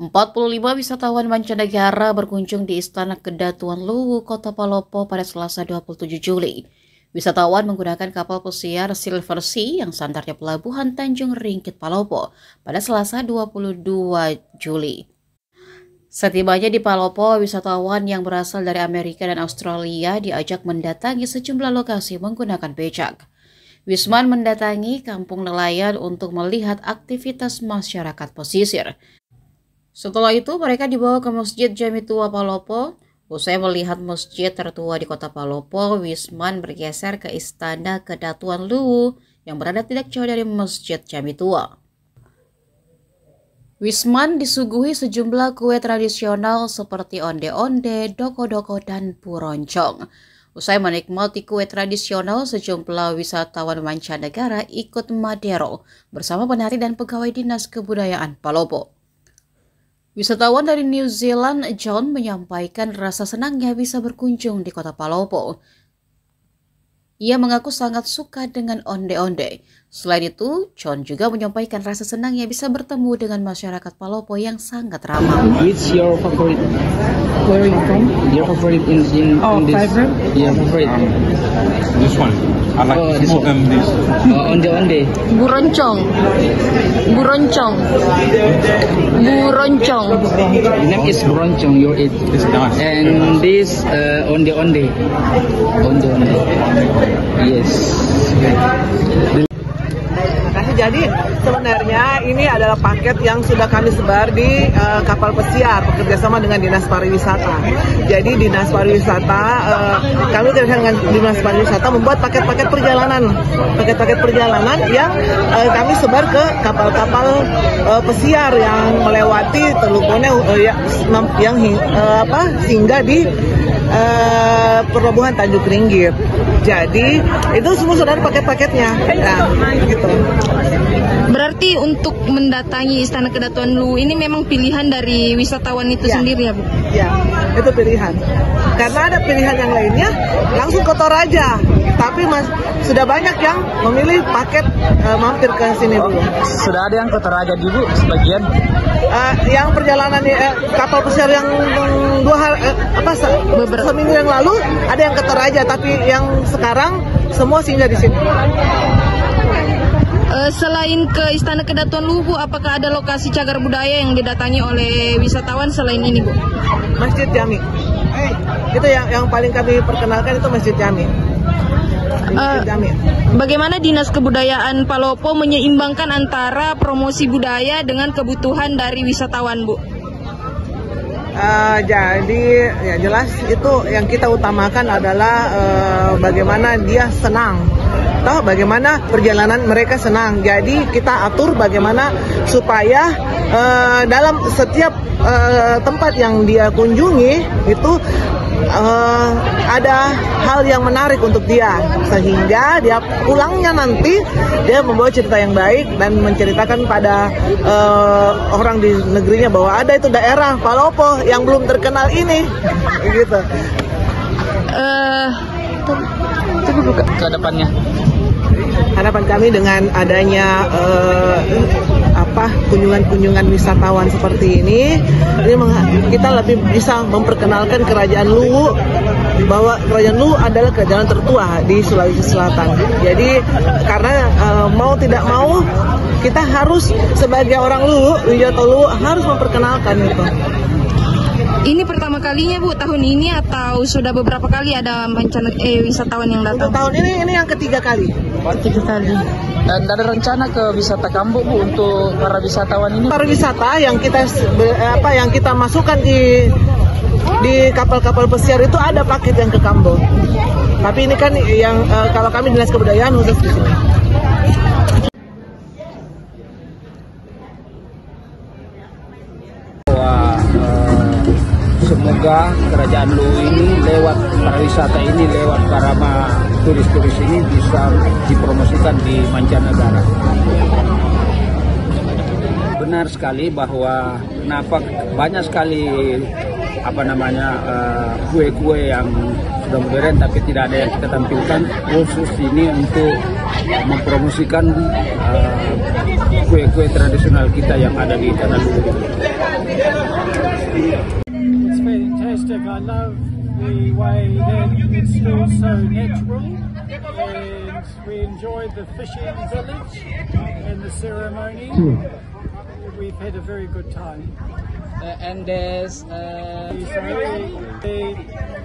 45 wisatawan mancanegara berkunjung di Istana Kedatuan Luwu, Kota Palopo pada Selasa 27 Juli. Wisatawan menggunakan kapal pesiar Silver Sea yang sandarnya pelabuhan Tanjung Ringkit Palopo pada Selasa 22 Juli. Setibanya di Palopo, wisatawan yang berasal dari Amerika dan Australia diajak mendatangi sejumlah lokasi menggunakan becak. Wisman mendatangi kampung nelayan untuk melihat aktivitas masyarakat pesisir. Setelah itu, mereka dibawa ke Masjid Jami Tua Palopo. Usai melihat masjid tertua di Kota Palopo, Wisman bergeser ke Istana Kedatuan Luwu yang berada tidak jauh dari Masjid Jami Tua. Wisman disuguhi sejumlah kue tradisional seperti onde-onde, doko-doko, dan buroncong. Usai menikmati kue tradisional, sejumlah wisatawan mancanegara ikut madero bersama penari dan pegawai Dinas Kebudayaan Palopo. Wisatawan dari New Zealand, John, menyampaikan rasa senangnya bisa berkunjung di Kota Palopo. Ia mengaku sangat suka dengan onde-onde. Selain itu, John juga menyampaikan rasa senangnya bisa bertemu dengan masyarakat Palopo yang sangat ramah. Which your favorite? Where are you from? Your favorite in this? Favorite? Yeah, favorite. This one. I like this one. This. Onde-onde. Buroncong. Buroncong. Buroncong. The name is buroncong. You eat. This nice. And this onde-onde. Onde-onde. Yes. Jadi sebenarnya ini adalah paket yang sudah kami sebar di kapal pesiar bekerjasama dengan Dinas Pariwisata. Jadi Dinas Pariwisata, kami bekerjasama dengan Dinas Pariwisata membuat paket-paket perjalanan yang kami sebar ke kapal-kapal pesiar yang melewati Teluk Bone yang singgah di pelabuhan Tanjung Ringgit. Jadi itu semua sudah ada paket-paketnya. Nah, gitu. Berarti untuk mendatangi Istana Kedatuan Luwu ini memang pilihan dari wisatawan itu sendiri ya, Bu? Ya, itu pilihan. Karena ada pilihan yang lainnya langsung ke Toraja. Tapi sudah banyak yang memilih paket mampir ke sini dulu. Sudah ada yang ke Toraja dulu sebagian? Yang perjalanan kapal pesiar yang seminggu yang lalu ada yang ke Toraja, tapi yang sekarang semua singgah di sini. Selain ke Istana Kedatuan Luwu, apakah ada lokasi cagar budaya yang didatangi oleh wisatawan selain ini, Bu? Masjid Jami. Itu yang paling kami perkenalkan, itu Masjid Jami. Bagaimana Dinas Kebudayaan Palopo menyeimbangkan antara promosi budaya dengan kebutuhan dari wisatawan, Bu? Jadi ya jelas itu yang kita utamakan adalah bagaimana dia senang. Bagaimana perjalanan mereka senang. Jadi kita atur bagaimana supaya dalam setiap tempat yang dia kunjungi itu ada hal yang menarik untuk dia, sehingga dia pulangnya nanti dia membawa cerita yang baik dan menceritakan pada orang di negerinya bahwa ada itu daerah Palopo yang belum terkenal ini, gitu. Coba buka ke depannya. Harapan kami dengan adanya kunjungan-kunjungan wisatawan seperti ini kita lebih bisa memperkenalkan Kerajaan Luwu, bahwa Kerajaan Luwu adalah kerajaan tertua di Sulawesi Selatan. Jadi karena mau tidak mau kita harus sebagai orang Luwu, wisatawan Luwu harus memperkenalkan itu. Ini pertama kalinya, Bu, tahun ini atau sudah beberapa kali ada wisatawan yang datang? Untuk tahun ini yang ketiga kali. Dan ada rencana ke wisata Kambo, Bu, untuk para wisatawan ini? Para wisata yang kita masukkan di kapal-kapal pesiar itu ada paket yang ke Kambo. Tapi ini kan yang kalau kami Dinas Kebudayaan khusus di sini. Semoga Kerajaan Luwu ini lewat pariwisata ini, lewat para turis-turis ini bisa dipromosikan di mancanegara. Benar sekali bahwa banyak sekali kue-kue yang sudah modern tapi tidak ada yang kita tampilkan, khusus ini untuk mempromosikan kue-kue tradisional kita yang ada di Tanah Luwu. It's fantastic. I love the way that it's still so natural, and we enjoyed the fishing village and the ceremony. We've had a very good time. And there's a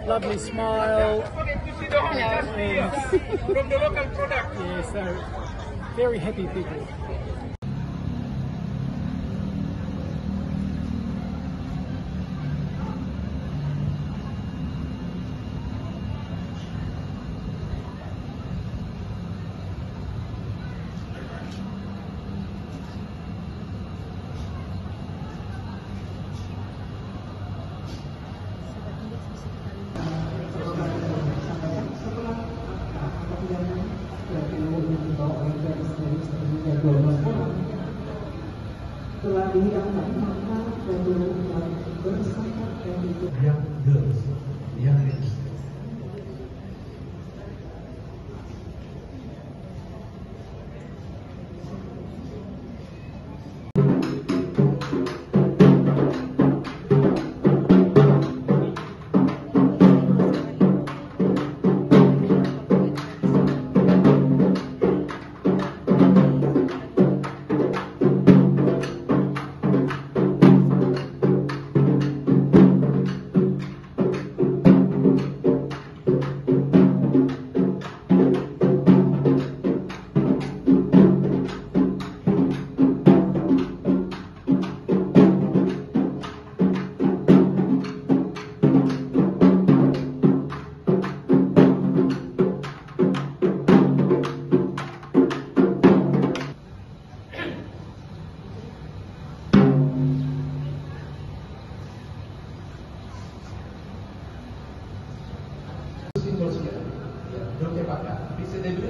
lovely smile. And, from the local product. Yeah, so very happy people. Telah dihilangkan maka kebenaran bersama yang girls, yang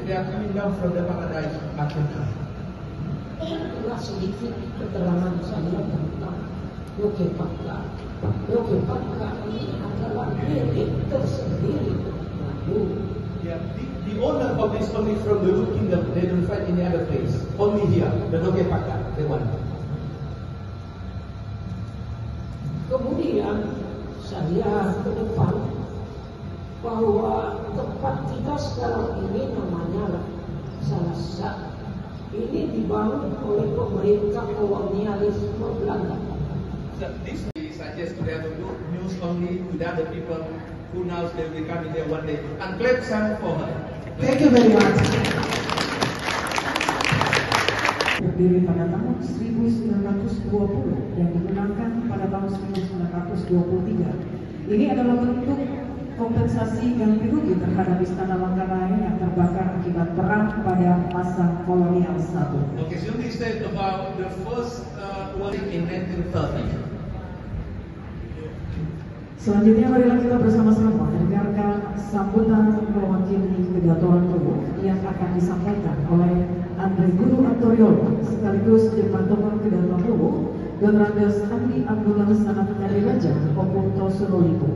they are coming down from the paradise Africa. Itulah sedikit keterangan saya tentang Yogyakarta. Yogyakarta ini adalah milik tersendiri. The owner of this only from the Luwu Kingdom. They don't find any other place. Only here, the Yogyakarta, they want. Kemudian saya ke depan bahwa tempat kita sekarang ini namanya Salazar. Ini dibangun oleh pemerintah kolonialisme Belanda. This we suggest to them to do news only with other people who knows they will be coming here one day. And clap some for her. Thank you very much. Berdiri pada tahun 1920 dan digunakan pada tahun 1923. Ini adalah bentuk kompensasi ganti rugi terhadap Istana Manggarai yang terbakar akibat perang pada masa kolonial satu. Okay, so this is about the first one in 1930. Selanjutnya marilah kita bersama-sama mendengarkan sambutan mewakili Kedatuan Luwu yang akan disampaikan oleh Andre Guru Antoriolo sekaligus Departemen Kedatuan Luwu Donrandes Andi Abdullah Sanat dari Raja Opunto Sonolipo.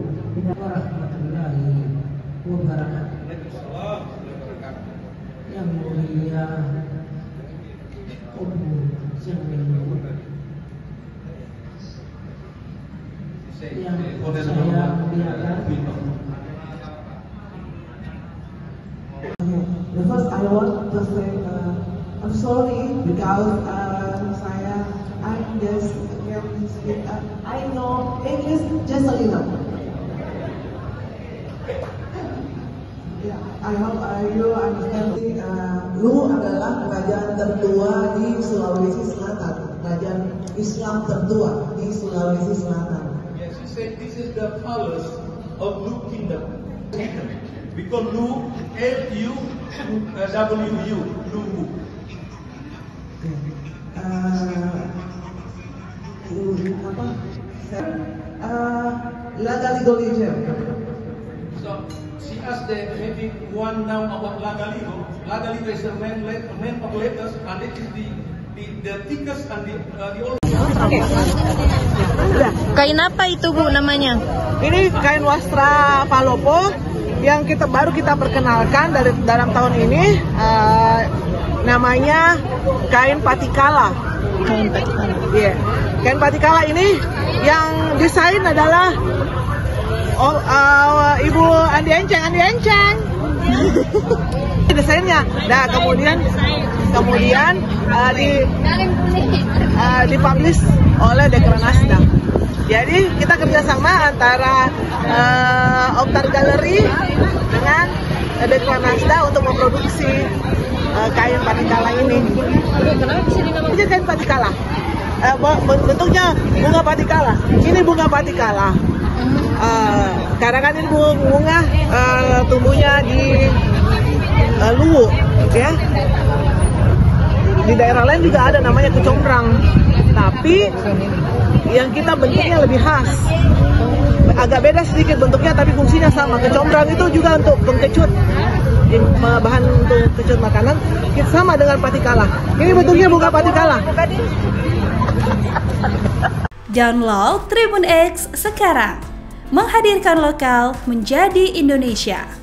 Yang mulia Obu Senelu yang saya muliakan. The first I want to say I'm sorry because I know English just a little. Yeah, I hope you understand. Luwu adalah kerajaan tertua di Sulawesi Selatan, kerajaan Islam tertua di Sulawesi Selatan. Yes, he said this is the palace of Luwu Kingdom. Because Luwu, L-U-W-U, Luwu. Lagaligo. So she asked that maybe one now about Lagaligo. Lagaligo is the main of letters, and it is the thickest and the oldest. Okay. Kain apa itu Bu namanya? Ini kain wastra Palopo yang baru kita perkenalkan dalam tahun ini. namanya kain patikala. Kain patikala. Iya, kain patikala ini yang desain adalah Ibu Andi Enceng. Desainnya. Nah, kemudian dipublish oleh Dekranasda. Jadi kita kerjasama antara Oktar Gallery dengan Dekranasda untuk memproduksi kain patikala ini. Kenapa bisa dinamakan? Ini kain patikala. Bentuknya bunga patikala. Ini bunga patikala. Karena kan ini bunga tumbuhnya di Luwu, ya. Di daerah lain juga ada namanya kecombrang, tapi yang kita bentuknya lebih khas. Agak beda sedikit bentuknya, tapi fungsinya sama. Kecombrang itu juga untuk pengkecut, bahan untuk kecut makanan. Sama dengan patikala. Ini bentuknya bunga patikala. Download Tribun X sekarang, menghadirkan lokal menjadi Indonesia.